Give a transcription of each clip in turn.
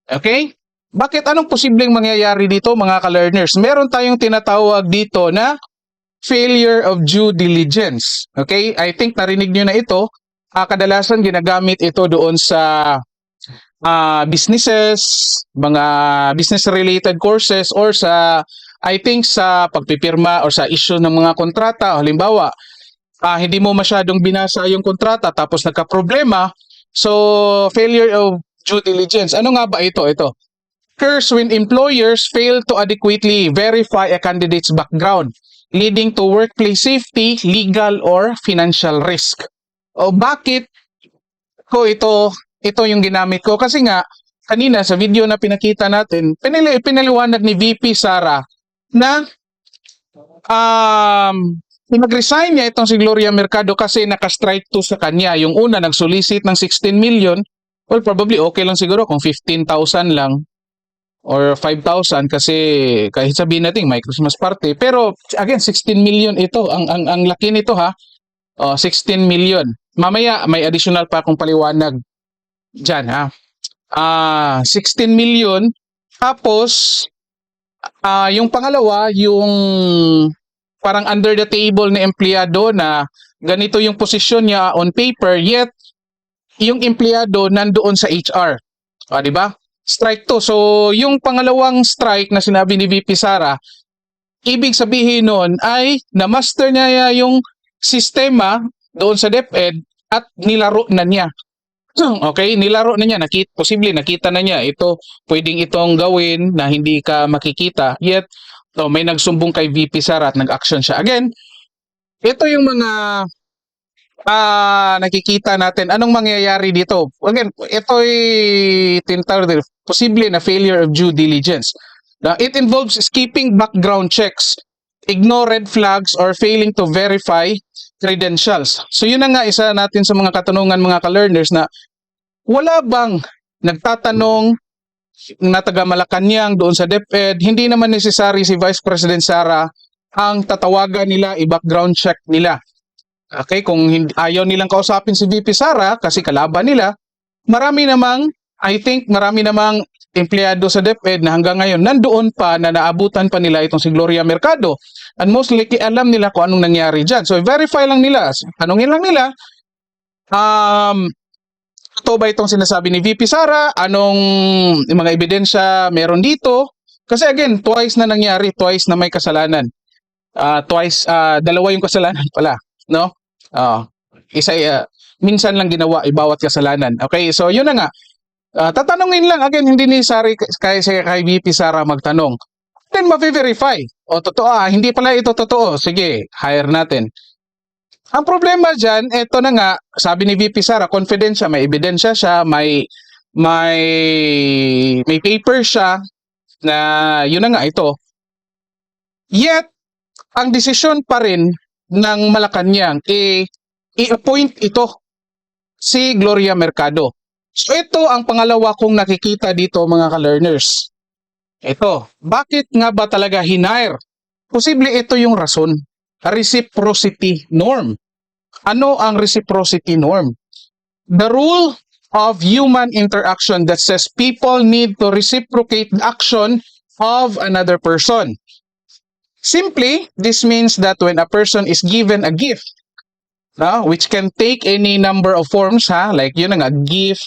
Okay? Bakit anong posibleng mangyayari dito mga ka-learners? Meron tayong tinatawag dito na failure of due diligence. Okay? I think narinig nyo na ito. Kadalasan ginagamit ito doon sa businesses, mga business-related courses or sa, I think sa pagpipirma or sa issue ng mga kontrata. Halimbawa, hindi mo masyadong binasa yung kontrata tapos nagka-problema. So, failure of due diligence. Ano nga ba ito? Ito. Occurs when employers fail to adequately verify a candidate's background, leading to workplace safety, legal, or financial risk. O bakit ko ito yung ginamit ko? Kasi nga, kanina sa video na pinakita natin, pinaliwanag ni VP Sara na pinag-resign niya itong si Gloria Mercado kasi naka-strike to sa kanya. Yung una, nag-solicit ng 16 million. Well, probably okay lang siguro kung 15,000 lang or 5,000 kasi kahit sabihin natin may Christmas party. Pero again, 16 million ito. Ang laki nito ha. 16 million. Mamaya may additional pa akong paliwanag dyan ha. 16 million. Tapos, yung pangalawa, yung parang under the table na empleyado na ganito yung posisyon niya on paper, yet yung empleyado nandoon sa HR. Di ba? Strike to. So, yung pangalawang strike na sinabi ni VP Sara, ibig sabihin nun ay na-master niya yung sistema doon sa DepEd at nilaro na niya. Okay, nilaro na niya, posible nakita na niya ito, pwedeng itong gawin na hindi ka makikita. Yet, may nagsumbong kay VP Sara at nag-action siya. Again, ito yung mga nakikita natin. Anong mangyayari dito? Again, ito'y tinatawag posible na failure of due diligence. Now, it involves skipping background checks, ignore red flags, or failing to verify credentials. So yun na nga isa natin sa mga katanungan mga ka-learners na wala bang nagtatanong na taga Malacanang doon sa DepEd, hindi naman necessary si Vice President Sara ang tatawagan nila, i-background check nila. Okay, kung ayaw nilang kausapin si VP Sara kasi kalaban nila, marami namang empleyado sa DepEd na hanggang ngayon nandoon pa na naabutan pa nila itong si Gloria Mercado. And most likely alam nila kung anong nangyari dyan. So verify lang nila, tanungin lang nila, ito ba itong sinasabi ni VP Sara? Anong mga ebidensya meron dito? Kasi again, twice na nangyari, twice na may kasalanan. Dalawa yung kasalanan pala, no? Minsan lang ginawa bawat kasalanan. Okay, so yun na nga. Tatanungin lang again, hindi necessary kay VP Sara magtanong. Then ma-verify. Totoo hindi pala ito totoo. Sige, hire natin. Ang problema diyan, ito na nga, sabi ni VP Sara, confidential, may ebidensya siya, may paper siya na yun na nga ito. Yet, ang desisyon pa rin ng Malacanang i-appoint ito si Gloria Mercado. So ito ang pangalawa kong nakikita dito mga ka-learners. Ito, bakit nga ba talaga hinire? Posible ito yung rason. Reciprocity norm. Ano ang reciprocity norm? The rule of human interaction that says people need to reciprocate the action of another person. Simply, this means that when a person is given a gift, which can take any number of forms, like yun nga, gift,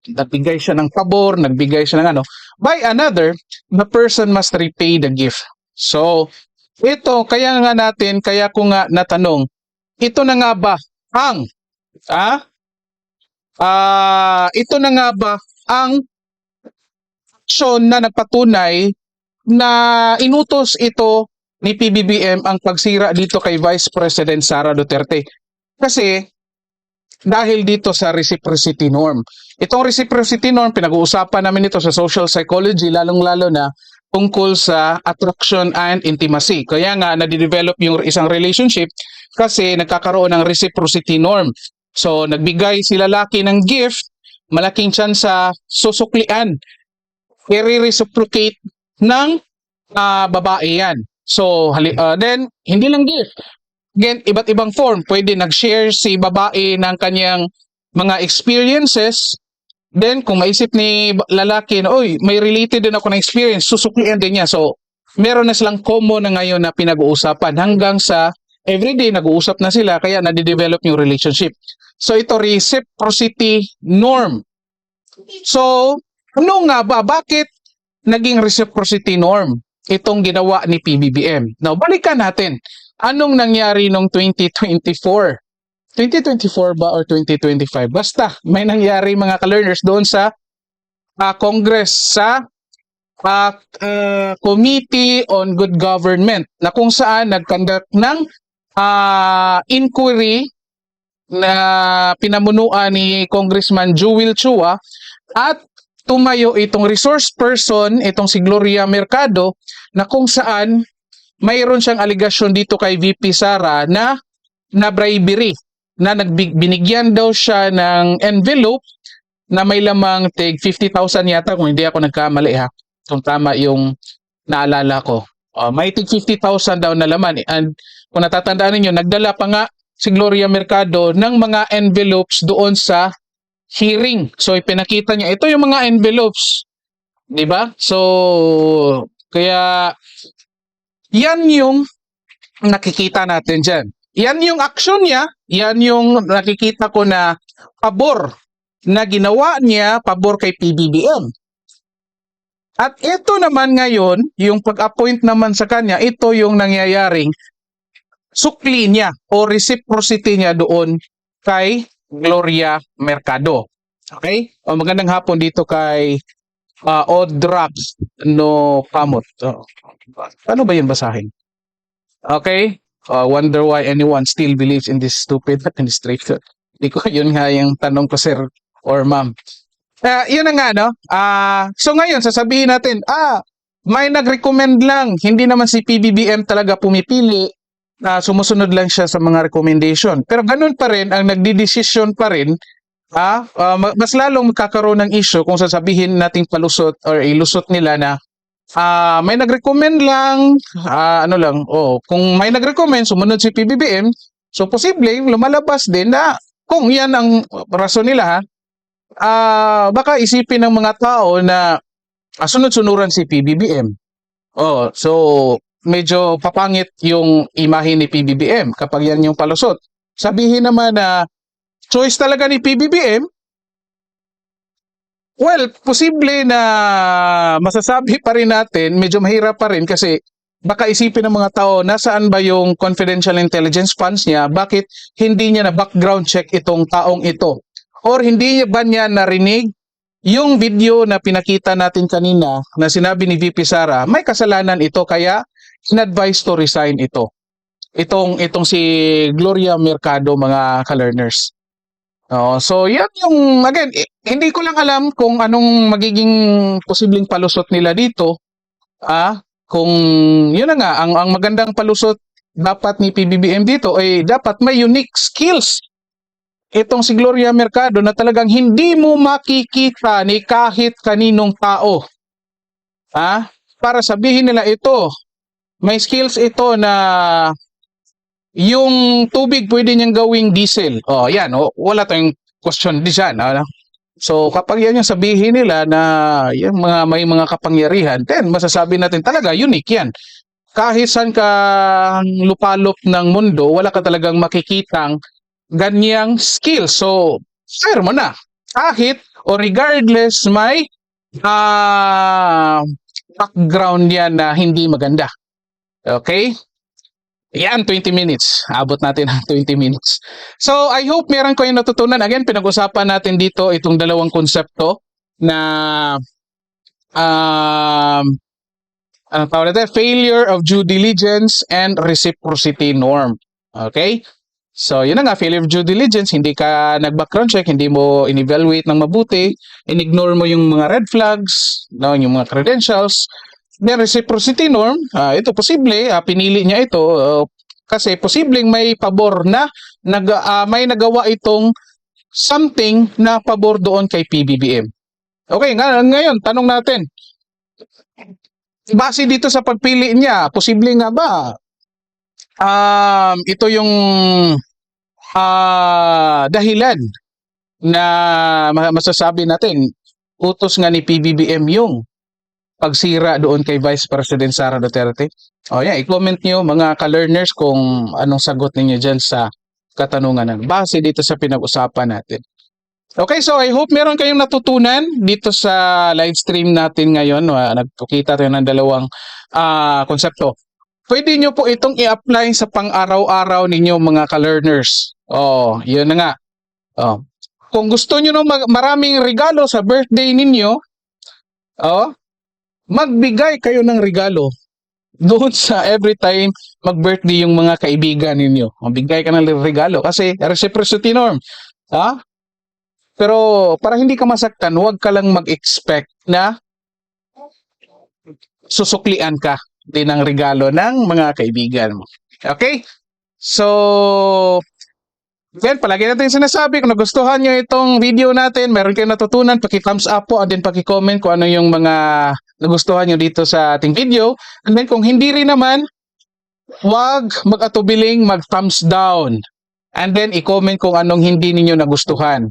nagbigay siya ng pabor, nagbigay siya ng by another, the person must repay the gift. So, ito, kaya ko nga natanong, ito na nga ba ang, ito na nga ba ang aksyon na nagpatunay na inutos ito ni PBBM ang pagsira dito kay Vice President Sara Duterte? Kasi, dahil dito sa reciprocity norm. Itong reciprocity norm, pinag-uusapan namin ito sa social psychology, lalong-lalo na tungkol sa attraction and intimacy. Kaya nga, nadidevelop yung isang relationship kasi nagkakaroon ng reciprocity norm. So, nagbigay si lalaki ng gift, malaking chance sa susuklian. I-reciprocate ng babae yan. So, then, hindi lang gift. Again, iba't ibang form. Pwede nag-share si babae ng kanyang mga experiences Then, kung maisip ni lalaki na, oy, may related din ako na experience, susuklian din niya. So, meron na silang common na ngayon na pinag-uusapan hanggang sa everyday nag-uusap na sila kaya nade-develop yung relationship. So, ito reciprocity norm. So, ano nga ba? Bakit naging reciprocity norm itong ginawa ni PBBM? Now, balikan natin. Anong nangyari noong 2024? 2024 ba or 2025? Basta, may nangyari mga ka-learners doon sa Congress sa Committee on Good Government na kung saan nag-conduct ng inquiry na pinamunuan ni Congressman Joel Chua at tumayo itong resource person, itong si Gloria Mercado, na kung saan mayroon siyang aligasyon dito kay VP Sara na bribery, na binigyan daw siya ng envelope na may lamang tig 50,000 yata kung hindi ako nagkamali ha, kung tama yung naalala ko. May tig 50,000 daw na laman. And kung natatandaan niyo, nagdala pa nga si Gloria Mercado ng mga envelopes doon sa hearing. So ipinakita niya, ito yung mga envelopes. 'Di ba? So kaya yan yung nakikita natin diyan. Yan yung action niya, yan yung nakikita ko na pabor na ginawa niya, pabor kay PBBM. At ito naman ngayon, yung pag-appoint naman sa kanya, ito yung nangyayaring sukli niya o reciprocity niya doon kay Gloria Mercado. Okay? Magandang hapon dito kay Odrax no Pamot. Paano ba yun basahin? Okay? Wonder why anyone still believes in this stupid administration. Hindi ko, yun nga yung tanong ko, sir or ma'am. Yun na nga, no? So ngayon, sasabihin natin, may nag-recommend lang. Hindi naman si PBBM talaga pumipili. Sumusunod lang siya sa mga recommendation. Pero ganun pa rin, ang nagdidesisyon pa rin, mas lalong magkakaroon ng issue kung sasabihin nating palusot or ilusot nila na may nag-recommend lang, kung may nag-recommend, sumunod si PBBM, so posible lumalabas din na kung yan ang rason nila, baka isipin ng mga tao na sunod-sunuran si PBBM. So medyo papangit yung imahe ni PBBM kapag yan yung palusot. Sabihin naman na choice talaga ni PBBM, well, posible na masasabi pa rin natin, medyo mahirap pa rin kasi baka isipin ng mga tao, nasaan ba yung confidential intelligence funds niya? Bakit hindi niya na background check itong taong ito? Or hindi ba niya narinig yung video na pinakita natin kanina na sinabi ni VP Sara, may kasalanan ito kaya in-advise to resign ito. Itong si Gloria Mercado, mga ka-learners. So yan yung, again, hindi ko lang alam kung anong magiging posibleng palusot nila dito. Kung yun na nga, ang magandang palusot dapat ni PBBM dito ay dapat may unique skills. Itong si Gloria Mercado na talagang hindi mo makikita ni kahit kaninong tao. Para sabihin nila ito, may skills ito na yung tubig pwede niyang gawing diesel. Yan, wala tayong question diyan. So kapag yan yung sabihin nila na yung may mga kapangyarihan, then masasabi natin talaga unique yan. Kahit saan ka lupalop ng mundo, wala ka talagang makikitang ganyang skill. So, share mo na. Kahit o regardless may background yan na hindi maganda. Okay? Yan, 20 minutes. Abot natin ang 20 minutes. So, I hope meron kayong natutunan. Again, pinag-usapan natin dito itong dalawang konsepto na anong tawag natin? Failure of due diligence and reciprocity norm. Okay? So, yun na nga, failure of due diligence, hindi ka nag-background check, hindi mo in-evaluate ng mabuti, in-ignore mo yung mga red flags, yung mga credentials. Then reciprocity norm, ito posible, pinili niya ito kasi posibleng may pabor na may nagawa itong something na pabor doon kay PBBM. Okay, ngayon, tanong natin, base dito sa pagpili niya, posible nga ba ito yung dahilan na masasabi natin, utos nga ni PBBM yung pagsira doon kay Vice President Sara Duterte? O yan, i-comment nyo mga ka-learners kung anong sagot ninyo dyan sa katanungan na base dito sa pinag-usapan natin. Okay, so I hope meron kayong natutunan dito sa live stream natin ngayon. Nagpakita tayo ng dalawang konsepto. Pwede nyo po itong i-apply sa pang-araw-araw ninyo mga ka-learners. Oh, yun na nga. Oh. Kung gusto nyo ng maraming regalo sa birthday ninyo, oh, magbigay kayo ng regalo doon sa every time mag-birthday yung mga kaibigan ninyo. Magbigay ka ng regalo kasi reciprocity norm. Ha? Pero para hindi ka masaktan, huwag ka lang mag-expect na susuklian ka din ng regalo ng mga kaibigan mo. Okay? So, yan, palagi natin sinasabi, kung nagustuhan nyo itong video natin, meron kayong natutunan, paki-thumbs up po, and then paki-comment kung ano yung mga nagustuhan nyo dito sa ating video. And then kung hindi rin naman, huwag mag-atubiling mag-thumbs down. And then i-comment kung anong hindi ninyo nagustuhan.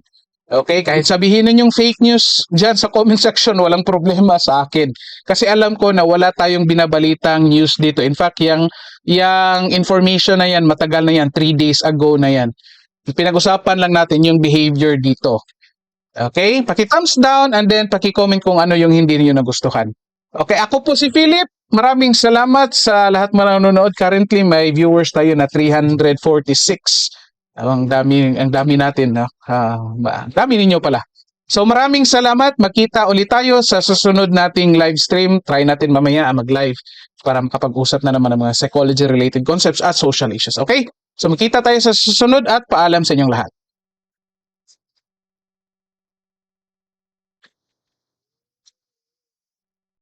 Okay, kahit sabihin ninyong fake news dyan sa comment section, walang problema sa akin. Kasi alam ko na wala tayong binabalitang news dito. In fact, yung information na yan, matagal na yan, 3 days ago na yan. Pinag-usapan lang natin yung behavior dito. Okay? Paki-thumbs down and then paki-comment kung ano yung hindi niyo nagustuhan. Okay, ako po si Philip. Maraming salamat sa lahat manonood. Currently, may viewers tayo na 346. Ang dami natin. Ang dami ninyo pala. So maraming salamat. Magkita ulit tayo sa susunod nating live stream. Try natin mamaya mag-live para makapag-usap na naman ng mga psychology-related concepts at social issues. Okay? So magkita tayo sa susunod at paalam sa inyong lahat.